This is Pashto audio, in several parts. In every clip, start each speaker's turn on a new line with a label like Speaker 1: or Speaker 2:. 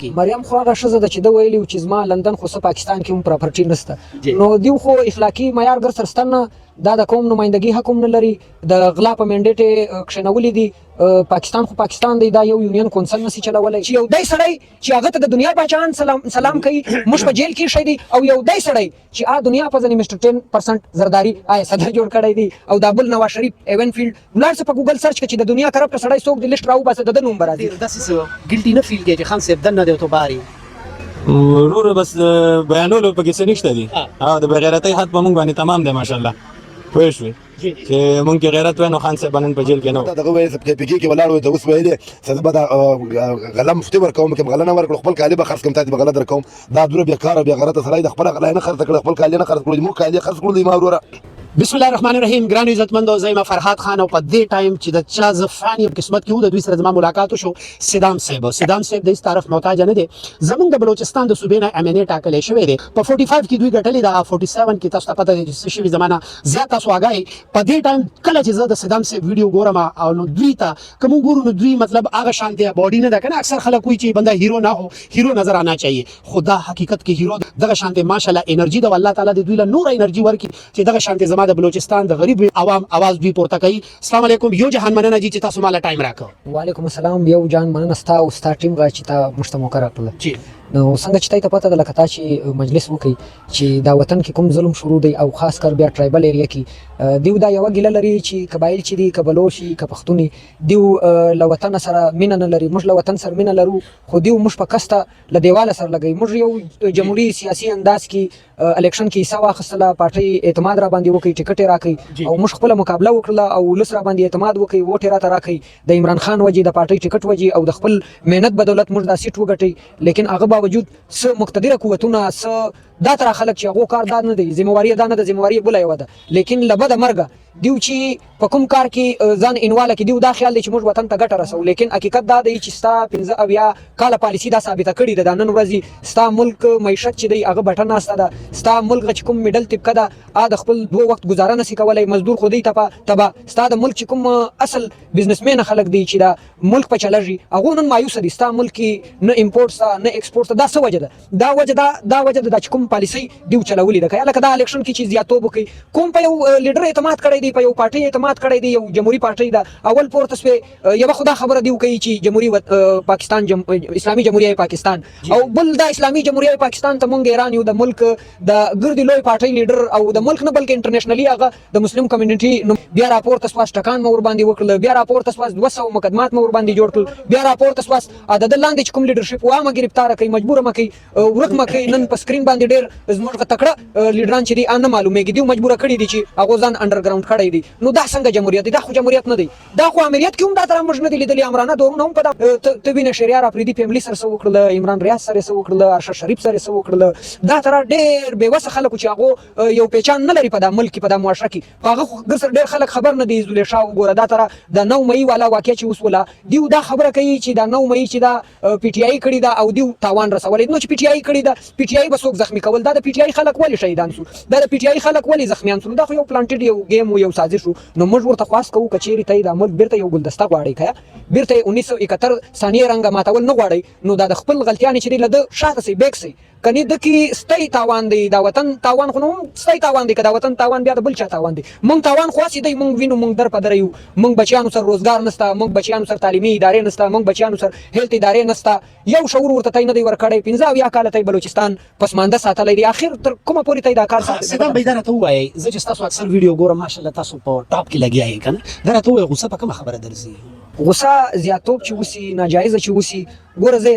Speaker 1: کې
Speaker 2: مریم خو هغه ښځه ده چې ده ویلي چې زما لندن خو څه پاکستان کې هم پراپرټي نشته نو دیو خو اخلاقي معیار ګر سرستنه دا د قوم نمائندګي حق هم نه لري د غلا په منډیټ کښېنولي دي پاکستان خو پاکستان دی دا یو یونین کونسل نشي چلولی چې یو دی سړی چې هغه ته د دنیا پاچاهان سلام کوي موږ په جیل کې ایښی دی او یو دی سړی چې دنیا په ځنې مسټر 10% زرداري صدر جوړ کړی دی او دا بل نواز شریف ایون فیلډ ولاړ څه په ګوګل سرچ کړه چې د دنیا کرپټ سړی څوک دی لیسټ راوباسه د ده نوم به راځي
Speaker 1: داسې څه ګلټي نه فیل کوي چې خان صاحب دننه دی او ته باري
Speaker 3: وروره بس بیانولو پکې څه نشته دي د بغیرتۍ حد په موږ باندې تمام دی ماشاءالله پوه شوې چې مونږ کې غیرت وای نو خان صاحب نن په جیل کې نه و
Speaker 4: دغه وایي چې پی کې ولاړ وي ته اوس ویلې چې به دا غله مفتي ورکوم کې غله نه ورکړو خپل کالي به خرڅ کوم ته به غله درکوم دا دوره بیکاره بیا غلطه سړی د خپل غله نه خرڅ کړ خپل کالي نه خرڅ کړو مو کالي خرڅ کړو ما وروره
Speaker 1: بسم الله الرحمن الرحیم ګران عزتمندو زما فرحات خان او په دې ټایم چې د چا ز فانی قسمت کې و د دوی سره زما ملاقات وشو صدام صاحب د هیڅ طرف محتاج نه دي زمونږ د بلوچستان د صوبې نه امنیت ټاکلې شوې دي په 45 کې دوی ګټلې د 47 کې تاسو ته پته دي چې شوی زمانہ زیات تاسو اگای په دې ټایم کله چې زه د صدام صاحب ویډیو ګورم او نو دوی ته کوم ګورو نو دوی مطلب هغه شانتي باډي نه ده کنه اکثر خلک وایي چې بنده هیرو نه هو هیرو نظر آنا चाहिए خدا حقیقت کې هیرو دغه شانتي ماشاءالله انرژي د الله تعالی د دوی له نور انرژي ورکي چې دغه شانتي زما د بلوچستان د غریب عوام आवाज دوی پورته کوي السلام علیکم یو جهان مننه چې تاسو مال ټایم راکو
Speaker 2: وعلیکم السلام یو جان مننه ستا او ستا ټیم غا چې تا مشتمو کړل نو څنګه چې تاسو پته د لکتا چې مجلس وکي چې دا وطن کې کوم ظلم شروع دی او خاص کر بیا ټرایبل ایریا کې دیو دا یو ګیله لري چې قبایل چې دي کبلوشي کپختونی دیو له وطن سره مینه نه لري موږ له وطن سره مینه لرو خو دیو موږ په کسته له دیواله سره لګي موږ یو جمهوریت سیاسي انداز کې الیکشن کې سوا خصله پارټي اعتماد را باندې وکي ټیکټ راکړي او موږ خپل مقابله وکړه او لس را باندې اعتماد وکي ووټ را راکړي د عمران خان وجې د پارټي ټیکټ وجې او د خپل مهنت بدولت موږ دا سیټ وګټي لیکن هغه باوجود څه مقتدره قوتونه څه دا تر خلک چې هغه کار دا نه دی ذمہواری دا نه د ذمہواری بل یو ده لیکن لبد مرګ دیو چې په کوم کار کې ځان انواله کې دیو دا خیال دی چې موږ وطن ته ګټه رسو لیکن حقیقت دا دی چې ستا 15 او یا کاله پالیسی دا ثابته کړې ده د نن ورځې ستا ملک معیشت چې دی هغه بټن ناسته ده ستا ملک چې کوم میډل طبقه ده د خپل دوه وخت گزاره نشي کولای مزدور خو دی تبا ستا د ملک چې کوم اصل بزنسمن خلک دی چې دا ملک په چلږي هغه نن مایوس دي ستا ملک نه امپورټ نه ایکسپورټ دا څه وجه ده دا وجه ده چې کوم پالیسی دیو چلولې ده کله کدا الیکشن کې چې زیاتوب کوي کوم په یو لیډر اعتماد کړی دی په یو پارټي اعتماد کړی دی یو جمهوریت پارټي دا اول پورته سپه یو خدا خبره دیو کوي چې جمهوریت پاکستان اسلامي جمهوریت پاکستان او بل دا اسلامي جمهوریت پاکستان ته مونږ ایران یو د ملک د ګردي لوی پارټي لیډر او د ملک نه بلکې انټرنیشنلی هغه د مسلم کمیونټي بیا راپور تاسو ټکان مور باندې وکړل بیا راپور تاسو 200 مقدمات مور باندې جوړ کړل بیا راپور تاسو د لاندې کوم لیډرشپ وامه گرفتار کوي مجبور مکي ورک مکي نن په سکرین باندې ډېر زموږ تکړه لیډران چې دي ان معلومیږي دی مجبور کړی دي چې هغه ځان انډرګراوند کړی دي نو دا څنګه جمهوریت دی دا خو جمهوریت نه دی دا خو امریت کوم دا تر موږ نه دی لیدلی عمرانه دورونه هم په ته وینې شریعه افریدي فیملی سره سو وکړل عمران ریاض سره سو وکړل ارشد شریف سره سو وکړل دا تر ډېر بیوسه خلکو چې هغه یو پہچان نه لري په د ملک په د معاشره کې هغه ډېر خلک خبر نه دی زولې شاو ګوره دا تر د 9 مئی والا واقعي چې اوس ولا دیو دا خبره کوي چې دا 9 مئی چې دا پی ټی آی کړی دا او دیو تاوان رسولې نو چې پی ټی آی کړی دا پی ټی آی بسوک زخمی کول دا د پی ټی آی خلک ولی شهیدان شو دا د پی ټی آی خلک ولی زخمیان شو دا خو یو پلانټډ یو گیم یو سازش شو نو موږ ورته خاص کوو کچېری ته د ملک بیرته یو ګلدسته غواړي کیا بیرته 1971 ثانیه رنګ ماتول نه غواړي نو دا د خپل غلطیانې چې له شاته سي بیک سي کني د کی ستای تاوان دی دا وطن تاوان خو نو ستای تاوان دی کدا وطن تاوان بیا د بل چا تاوان دی مونږ تاوان خو سي دی مونږ وینو مونږ در پدریو مونږ بچیانو سره روزګار نستا مونږ بچیانو سره تعلیمي ادارې نستا مونږ بچیانو سره هیلث ادارې نستا یو شعور ورته تاین دی ورکړی 15 یا کال ته بلوچستان پسمانده ساتلې دی اخر تر کومه پوری ته دا کار ساتي
Speaker 1: سیدان بيدار ته وای زه چې تاسو اکثر ویډیو ګورم ماشاءالله تاسو په ټاپ کې لګیای کنه دا ته وای غوسه په کومه خبره درځي
Speaker 2: غوسه زیاتوب چې وسی ناجایز چې وسی ګوره زه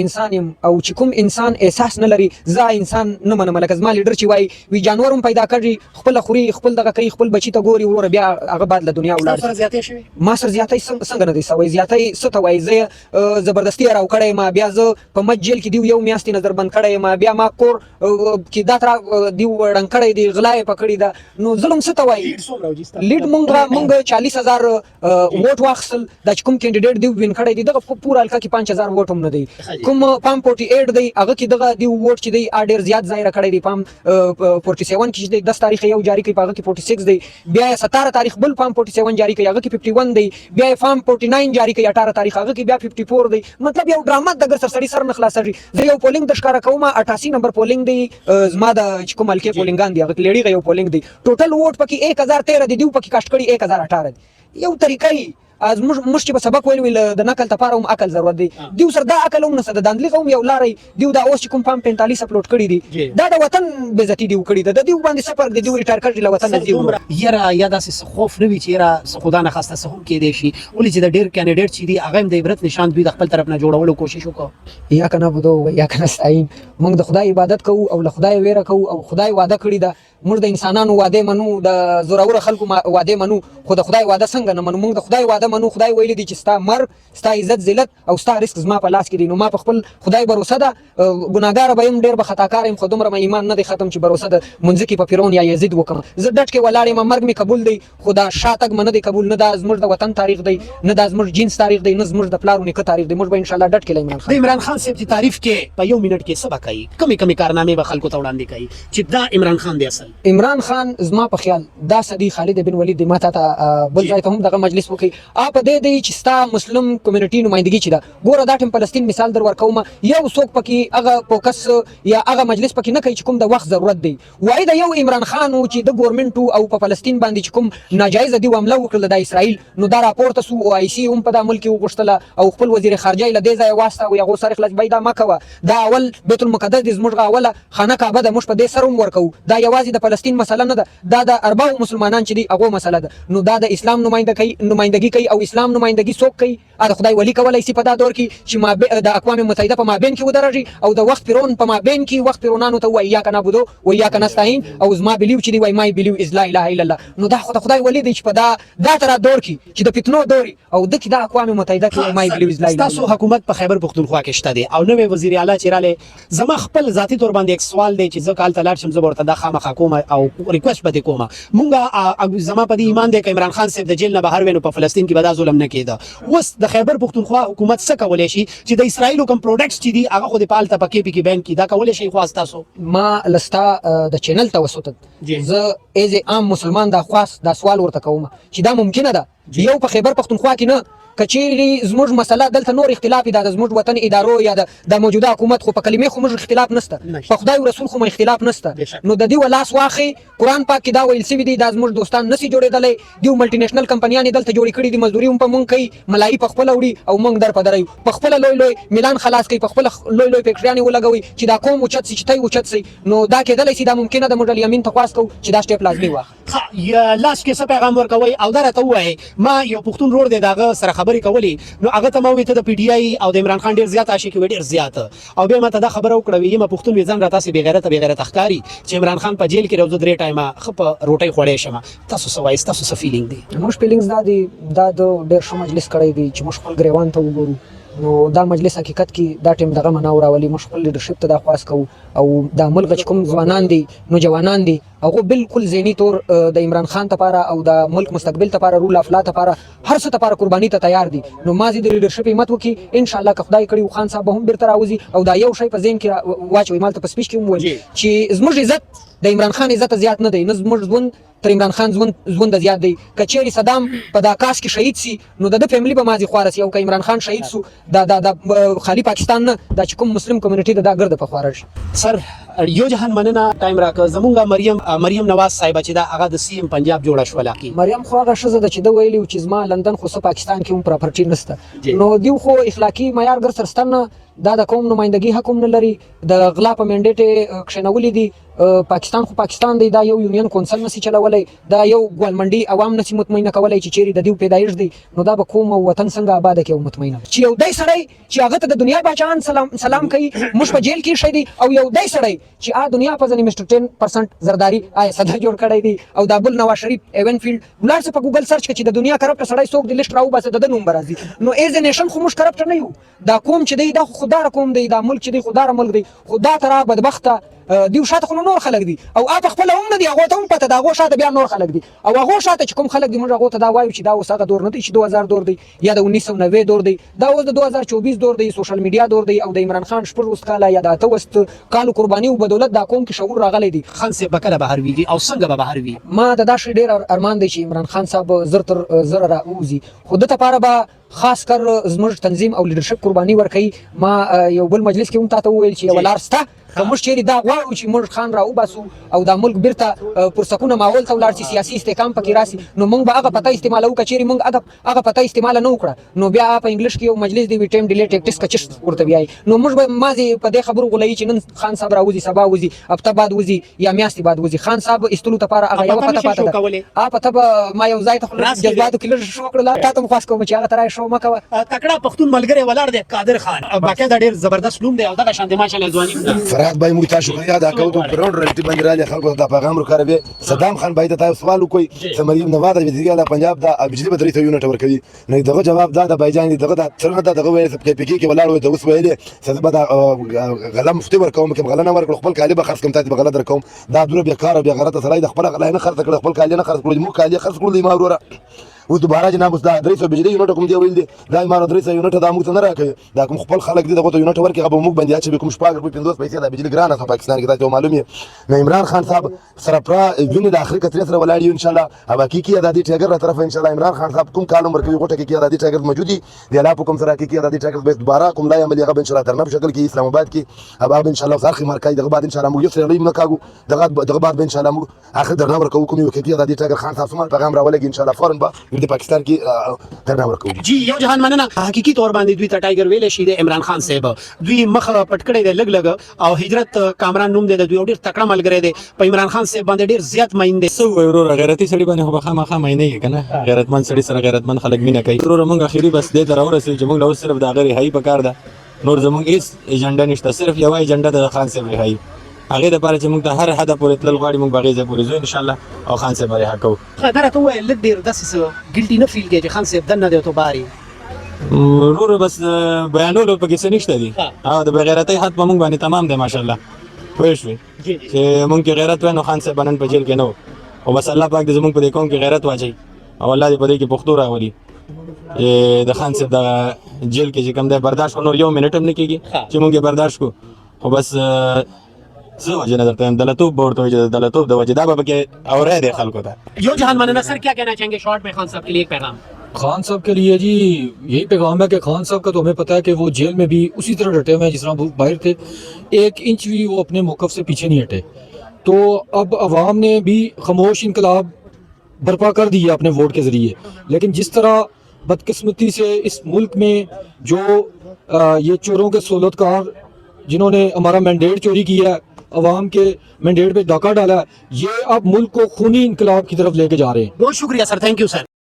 Speaker 2: انسان يم او چې کوم انسان احساس نه لري زه انسان نه منم لکه زما لیډر چې وای وی جانور هم پیدا کړی خپل خوري خپل دغه کوي خپل بچی ته ګوري ور بیا هغه بعد له دنیا ولاړ
Speaker 1: سره زیاتې شوی
Speaker 2: ما سره زیاتې څنګه نه دي سوي زیاتې ست وای زه زبردستی راو کړی ما بیا زه په مجل کې دی یو میاشتې نظر بند کړی ما بیا ما کور کې دا تر دی وړن کړی دی غلای پکړی دا نو ظلم ست وای لیډ مونږ 40000 ووټ واخسل د کوم کینډیډیټ دی وین کړی دی دغه پورا الکا کې 5000 ووټ ووټ هم نه دی کوم پام 48 دی هغه کې دغه دی ووټ چې دی ډیر زیات ځای راکړی دی پام 47 کې چې دی 10 تاریخ یو جاری کوي هغه کې 46 دی بیا 17 تاریخ بل پام 47 جاری کوي هغه کې 51 دی بیا فام 49 جاری کوي 18 تاریخ هغه کې بیا 54 دی مطلب یو ډرامه د ګر سړی سر نه خلاصږي زه یو پولینګ د ښکارا کوم 88 نمبر پولینګ دی زما د کوم ملکي پولینګان دی هغه لیډي یو پولینګ دی ټوټل ووټ پکې 1013 دی دیو پکې کاشت کړي 1018 دی یو طریقې از مش چې په سبق ویل د نقل لپاره هم عقل ضرورت دی دیو سر دا عقل هم نسد داندلی قوم یو لاري دیو دا اوس کوم پام 45 اپلوډ کړی دی دا د وطن بے عزتی دیو کړی د دیو باندې سفر دی دیو ریټایر کړی له وطن دیو
Speaker 1: یرا یا داسې خوف نه وي چې یرا خدا نه خواسته سه هم کې دی شي ولې چې د ډیر کینډیډیټ چې دی هغه د عبرت نشان دوی د خپل طرف نه جوړولو کوشش وکړو
Speaker 2: یا کنه بده یا کنه استعين موږ د خدای عبادت کوو او له خدای ویره کوو او خدای وعده کړی دا موږ د انسانانو وعده منو د زورور خلکو وعده منو خو د خدای وعده څنګه نه منو موږ د خدای وعده منو خدای ویل دي چې ستا مرګ ستا عزت ذلت او ستا رزق زما په لاس کې دی نو ما په خپل خدای باور ده ګناګار به يم ډیر به خطاکار يم خو دومره ایمان نه دی ختم چې باور ده منځ کې په فرعون یا یزید وکم زه ډټ کې ولاړ یم مرګ می قبول دی خدا شاتګ من دی قبول نه دا زموږ د وطن تاریخ دی نه دا زموږ جنس تاریخ دی نه زموږ د پلارونو کې تاریخ دی موږ به ان شاء الله ډټ کې عمران خان
Speaker 1: عمران خان صاحب چې تعریف کې په یو منټ کې سبا کوي کمی کارنامې به خلکو ته وړاندې کوي چې دا عمران خان دی اصل
Speaker 2: عمران خان زما په خیال دا صدی خالد بن ولید دی ماته بل ځای ته هم دغه مجلس وکي اپ دې دی چې ستا مسلم کمیونټي نمائندګي چي دا ګوره دا ټیم فلسطین مثال در ورکوم یو څوک پکې هغه فوکس یا هغه مجلس پکې نه کوي چې کوم د وخت ضرورت دی وای دا یو عمران خان چې د ګورنمنت او په فلسطین باندې چې کوم ناجایز دی حمله وکړه د اسرائیل نو دا راپورته سو او آی سی هم په د ملک وغښتله او خپل وزیر خارجه له دې ځای واسطه او یو سره خلاص بيدا مکوه دا اول بیت المقدس د زموږ اوله خانه کعبه د مش په دې سروم ورکو دا یوازې د فلسطین مسله نه ده دا د اربعو مسلمانان چې دی هغه مسله ده نو دا د اسلام نمائندګي کوي او اسلام نمائندګي څوک کوي دا خدای ولی کولای شي په دا دور کې چې ما د اقوام متحده په مابین کې ودرېږي او د وخت فرعون په مابین کې وخت فرعونانو ته وایي یا کنه بودو وایي یا کنه استعين او زما بلیو چې دی وایي مای بلیو از لا اله الا الله نو دا خدای ولی دی چې په دا تر دور کې چې د فتنو دوري او د کې د اقوام متحده کې مای بلیو از لا اله الا الله
Speaker 1: تاسو حکومت په خیبر پختونخوا کې شته دی او نوې وزیر اعلی چې رااله زما خپل ذاتی تور باندې یک سوال دی چې زه کال تلاړ شم زه ورته د خامخا کوم او ریکوست به کوم مونږه زما په دې ایمان دی چې عمران خان صاحب د جیل نه بهر وینو په فلسطین کې به دا ظلم نه کېده اوس د خیبر پختونخوا حکومت څه کولای شي چې د اسرایل کوم پروډکټس چې دي هغه خو د پالته پکې پکې بین کی دا کولای شي خو تاسو
Speaker 2: ما لستا د چینل توسط زه ایز عام مسلمان دا خاص دا سوال ورته کوم چې دا ممکنه ده یو په خیبر پختونخوا کې نه کچېری زموږ مسله دلته نور اختلاف دا زموږ وطن ادارو یا د موجوده حکومت خو په کلمې خو موږ اختلاف نشته په خدای او رسول خو اختلاف نشته نو د دې ولاس واخی قران پاک کې دا ویل سوي دي دا زموږ دوستان نسی جوړېدلې دیو ملټي نېشنل کمپنیان دلته جوړې کړې دي مزدوري هم په مونږ کوي ملایي په خپل وړي او مونږ در په درایو په خپل لوی میلان خلاص کوي په خپل لوی فکريانې ولګوي چې دا کوم اوچت سي چې تای اوچت سي نو دا کېدلې سي دا ممکنه د موډل یمین تخواس کو چې دا سټیپ لازمي واخ
Speaker 1: یا لاس کې څه پیغام ورکوي او دا راته وایي ما یو پښتون روړ دی داغه سره خبرې کولې نو هغه ته مو ته د پی ډی آی او د عمران خان ډیر زیات عاشق وي ډیر زیات او به ماته دا خبره وکړه وی ما پښتون وزن را تاسو بغیرت اخکاری چې عمران خان په جیل کې روزه درې ټایمه خپ روټي خوړې شمه تاسو سوای تاسو څه فیلینګ دی
Speaker 2: موږ فیلینګز دا د ډیر شو مجلس کړی دی چې موږ خپل غریوان ته وګورو نو دا مجلس حقیقت کې دا ټیم دغه مناور اولی موږ خپل لیډرشپ ته دا خواست کوو او دا ملک کوم ځوانان دي نوجوانان دي هغه بالکل ذهني طور د عمران خان لپاره او د ملک مستقبل لپاره رول اف لا لپاره هر څه لپاره قرباني ته تیار دي نو مازی د لیډرشپ همت وکي ان شاء الله که خدای کړي خان صاحب هم بیرته راوځي او دا یو شی په ذهن کې واچوي مالته په سپیچ کې وویل چې زموږ عزت د عمران خان عزت زیات نه دی نه زموږ ژوند تر عمران خان ژوند زیات دی کچېری صدام په دا کاس کې شهید سي نو د فیملی به مازی خوارس یو که عمران خان شهید سو دا خالی پاکستان نه دا چې کوم مسلم کمیونټي دا ګرد په خوارش
Speaker 1: سر یو جهان مننه ټایم راکړه زمونږه مریم نواز صاحب چې دا هغه د سی ام پنجاب جوړه شوله کی
Speaker 2: مریم خو هغه شزه د چې د ویلی چې زما لندن خو پاکستان کې هم پراپرټي نشته نو دیو خو اخلاقی معیار ګر سرستنه دا د قوم نمائندګي حق هم نه لري د غلا په منډیټ کښنولې دي پاکستان خو پاکستان دی دا یو یونین کونسل نسی چلولای دا یو ګوالمنډي عوام نسی مطمئنه کولای چې چیرې د دیو پیدایش دی نو دا به کوم وطن څنګه آباد کې مطمئنه چې یو دای سړی چې هغه ته د دنیا بچان سلام کوي مش په جیل کې شي دی او یو دای سړی چې دنیا په ځنې مستر 10% زرداری صدر جوړ کړی دی او د ابل نواز شریف ایون فیلډ ولر په ګوګل سرچ کې چې د دنیا کرپټ سړی څوک د لیست راو باسه د نوم راځي نو ایز نیشن خو مش کرپټ نه یو دا کوم چې دی دا خدای کوم دی دا ملک چې دی خدای ملک دی خدا ترا بدبخته دیو شاته خو نور خلک دي او اپ خپل هم نه دي هغه ته هم پته دا هغه شاته بیا نور خلک دي او هغه شاته چې کوم خلک دي موږ هغه ته دا وایو چې دا اوس هغه دور نه دی چې 2000 دور دی یا د 1990 دور دی دا اوس د 2024 دور دی سوشل میډیا دور دی او د عمران خان شپږ وست کاله یا د 8 وست کالو قرباني او بدولت دا قوم کې شعور راغلی دی
Speaker 1: خان صاحب به کله بهر وي او څنګه به بهر وي
Speaker 2: ما د دا شی ډیر ارمان دی چې عمران خان صاحب زر تر زر را اوزي خو د لپاره به خاص کر زموږ تنظیم او لیدرشپ قرباني ورکړي ما یو بل مجلس کې هم تاسو ویل چې یو لار سته کوم چیرې دا غواړو چې موږ خان را وباسو او دا ملک بیرته پر سکونه ماحول ته ولاړ شي سیاسي استحکام پکې راسي نو موږ به هغه پته استعمالو کچېرې موږ هغه پته استعمال نه وکړه نو بیا په انګلیش کې یو مجلس دی ټیم ډیلی ټیکټس کچش ورته بیاي نو موږ به مازی په دې خبرو غولای چې نن خان صاحب راوځي سبا وځي هفته بعد وځي یا میاشتې بعد وځي خان صاحب استلو ته لپاره هغه یو پته پته پته ما یو ځای ته جذباتو کې لږ شو کړل تاسو هم خاص کوم چې هغه ترای شو مکوه
Speaker 1: تکړه پښتون ملګری ولاړ دی قادر خان باقاعده ډیر زبردست نوم دی او دغه شان د ماشاءالله ځواني
Speaker 4: فرحات بای موږ تاسو غیا دا کوو په روند رلټي باندې راځي خلکو ته پیغام ورکړی صدام خان باید تاسو سوال وکړي سمریم نواز د دیګا پنجاب دا بجلی بدري ته یونټ ورکوي نه دغه جواب دا د بایجان دغه د څنګه دغه ویل په پی کې ولاړ وي د اوس ویلې سبا دا غلم مفتي ورکوم کوم غلنه ورکړ خپل کالی به خرڅ کوم تاسو به غلط درکوم دا دوره بیکاره بیا غلطه سړی د خپل غلای نه خرڅ کړ خپل کالی نه خرڅ کړ مو کالی خرڅ کړ ما وروره و دوباره جناب دا درې بجلی یونټ کوم دی ویل دي دا ما درې یونټ دا موږ نه راکړي دا کوم خپل خلک دي دغه یونټ ورکړي هغه موږ باندې چې کوم شپږ روپۍ 50 پیسې د بجلی ګرانه په پاکستان کې دا معلومه نه عمران خان صاحب سره پر ویني د اخر کترې سره ولاړ ان شاء الله او حقيقي ادادي ټاګر را طرف ان شاء الله عمران خان صاحب کوم کالم ورکوي غوټه کې ادادي ټاګر موجودي دی لا په کوم سره کې ادادي ټاګر به دوباره کوم لا عملي غو ان شاء الله ترنه په شکل کې اسلام آباد کې اب ان شاء الله سرخي مرکز دغه بعد ان شاء الله موږ یو سره لیم نکاګو دغه بعد ان شاء الله موږ اخر درنه ورکو کوم یو کې ادادي ټاګر خان صاحب سم پیغام راولګي ان شاء الله فورن به د پاکستان کې درنه ورکو
Speaker 1: جی یو جهان مننه حقيقي تور باندې دوی ته ټایګر ویل شي د عمران خان صاحب دوی مخ پټ کړی دی لګ او هجرت کامران نوم دی د دوی ډیر تکړه ملګری دی په عمران خان صاحب باندې ډیر زیات مایند
Speaker 3: سو ورور غیرتی سړي باندې خو خامخا مینه کنه غیرتمن سړي سره غیرتمن خلک مینه کوي ورور موږ اخیری بس دې تر اورسې چې موږ له صرف د غری هي پکار ده نور زموږ هیڅ ایجنډا نشته صرف یو ایجنډا د خان صاحب هي هغه د پاره چې موږ ته هر حدا پورې تل غواړي موږ باغې ځې پورې زو ان شاء الله او خان صاحب لري حق
Speaker 1: خبره ته ویل لږ ډیر داسې ګلټي نه فیل کوي چې خان صاحب دنه دی ته باري
Speaker 3: ورور بس بیانولو پکې څه نشته دي او د بغیرتۍ حد په موږ باندې تمام دی ماشاءالله پوه شوې چې موږ کې غیرت وای نو خان صاحب نن په جیل کې نو او بس الله پاک دې زموږ په دې قوم کې غیرت واچي او الله دې په دې کې پښتو راولي د خان صاحب د جیل کې چې کوم دی برداشت نور یو منټ هم نه کېږي چې موږ یې برداشت کو خو بس زه وجه نظر ته دلتوب ورته وجه دلتوب د وجه دا به کې اورې دی خلکو ته
Speaker 1: یو جهان مننه سر کیا کہنا چاहेंगे शॉर्ट में खान साहब के लिए एक पैगाम
Speaker 5: खान साहब के लिए जी यही पैगाम है कि खान साहब का तो हमें पता है कि वो जेल में भी उसी तरह डटे हुए हैं जिस तरह वो बाहर थे 1 इंच भी वो अपने मौक़िफ़ से पीछे नहीं हटे तो अब अवाम ने भी खामोश इनकलाब बर्पा कर दी है अपने वोट के ज़रिए लेकिन जिस तरह बदकिस्मती से इस मुल्क में जो ये चोरों के सहूलतकार जिन्होंने हमारा मैंडेट चोरी किया है अवाम के मैंडेट पे डाका डाला है ये अब मुल्क को खूनी इनकलाब की तरफ लेके जा रहे हैं
Speaker 1: बहुत शुक्रिया सर थैंक यू सर